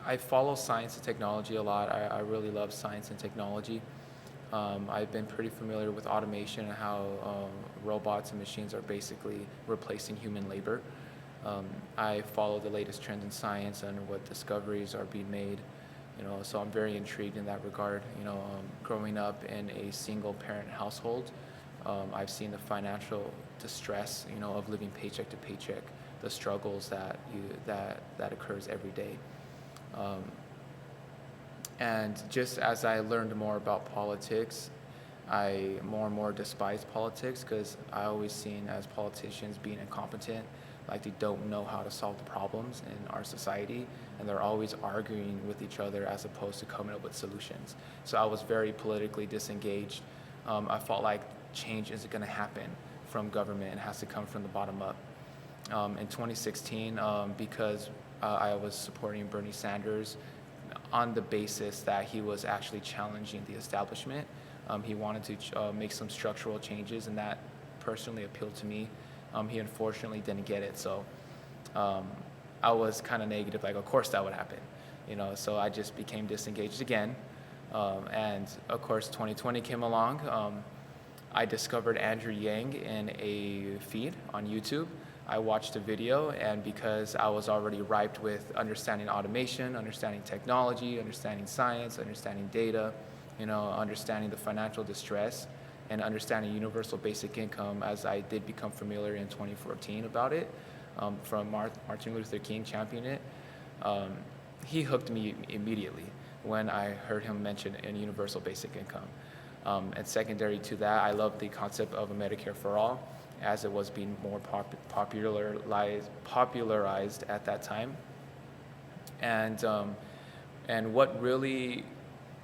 I follow science and technology a lot. I really love science and technology. I've been pretty familiar with automation and how robots and machines are basically replacing human labor. I follow the latest trends in science and what discoveries are being made. So I'm very intrigued in that regard. Growing up in a single parent household, I've seen the financial distress, of living paycheck to paycheck, the struggles that occurs every day. Um, and just as I learned more about politics, I more and more despise politics because I always seen as politicians being incompetent, like they don't know how to solve the problems in our society, and they're always arguing with each other as opposed to coming up with solutions. So I was very politically disengaged. I felt like change isn't going to happen from government; it has to come from the bottom up. In 2016, because I was supporting Bernie Sanders on the basis that he was actually challenging the establishment. He wanted to make some structural changes, and that personally appealed to me. He unfortunately didn't get it, so I was kind of negative, like, of course that would happen, so I just became disengaged again. And of course, 2020 came along. I discovered Andrew Yang in a feed on YouTube. I watched a video, and because I was already ripe with understanding automation, understanding technology, understanding science, understanding data, understanding the financial distress, and understanding universal basic income, as I did become familiar in 2014 about it, from Martin Luther King championing it, he hooked me immediately when I heard him mention a universal basic income. And secondary to that, I love the concept of a Medicare for all, as it was being more popularized at that time. And what really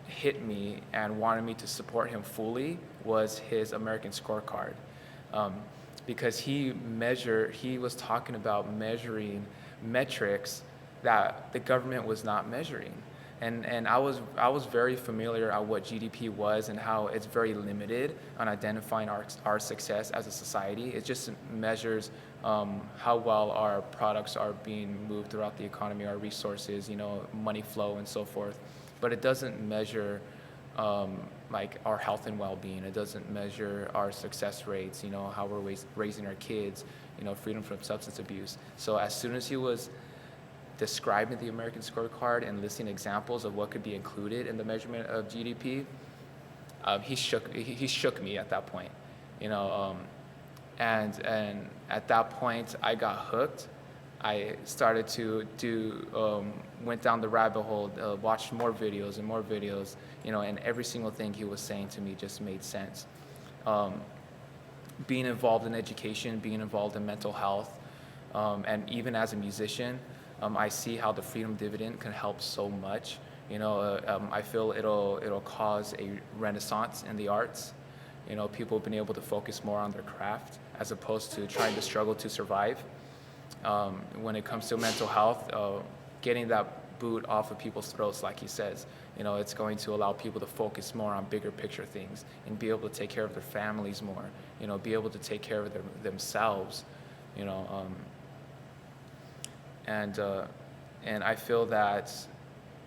hit me and wanted me to support him fully was his American scorecard, because he was talking about measuring metrics that the government was not measuring. And I was very familiar on what GDP was and how it's very limited on identifying our success as a society. It just measures how well our products are being moved throughout the economy, our resources, money flow and so forth. But it doesn't measure like our health and well-being. It doesn't measure our success rates, how we're raising our kids, freedom from substance abuse. So as soon as he was describing the American scorecard and listing examples of what could be included in the measurement of GDP, he shook me at that point, and at that point I got hooked. I started to went down the rabbit hole, watched more videos and more videos, and every single thing he was saying to me just made sense. Being involved in education, being involved in mental health, and even as a musician, I see how the freedom dividend can help so much. I feel it'll cause a renaissance in the arts. People have been able to focus more on their craft as opposed to trying to struggle to survive. When it comes to mental health, getting that boot off of people's throats, like he says, it's going to allow people to focus more on bigger picture things and be able to take care of their families more, be able to take care of themselves, and I feel that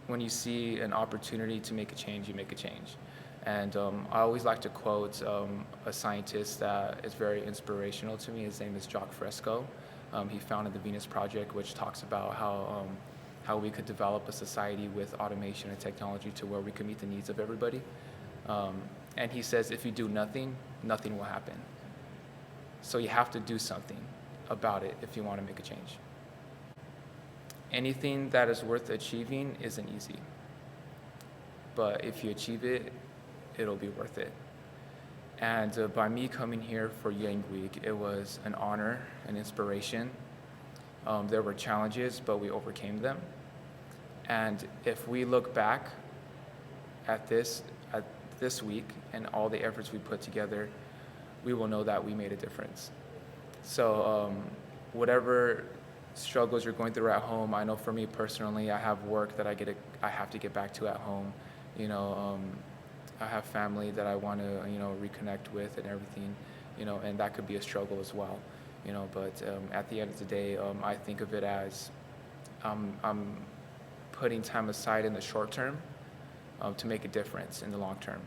when you see an opportunity to make a change, you make a change. And I always like to quote a scientist that is very inspirational to me. His name is Jacques Fresco. He founded the Venus Project, which talks about how we could develop a society with automation and technology to where we could meet the needs of everybody. And he says, if you do nothing, nothing will happen. So you have to do something about it if you want to make a change. Anything that is worth achieving isn't easy. But if you achieve it, it'll be worth it. And by me coming here for Yang Week, it was an honor, an inspiration. There were challenges, but we overcame them. And if we look back at this week and all the efforts we put together, we will know that we made a difference. So whatever struggles you're going through at home, I know for me personally, I have work that I have to get back to at home. I have family that I want to, reconnect with and everything, and that could be a struggle as well, But at the end of the day, I think of it as I'm putting time aside in the short term to make a difference in the long term.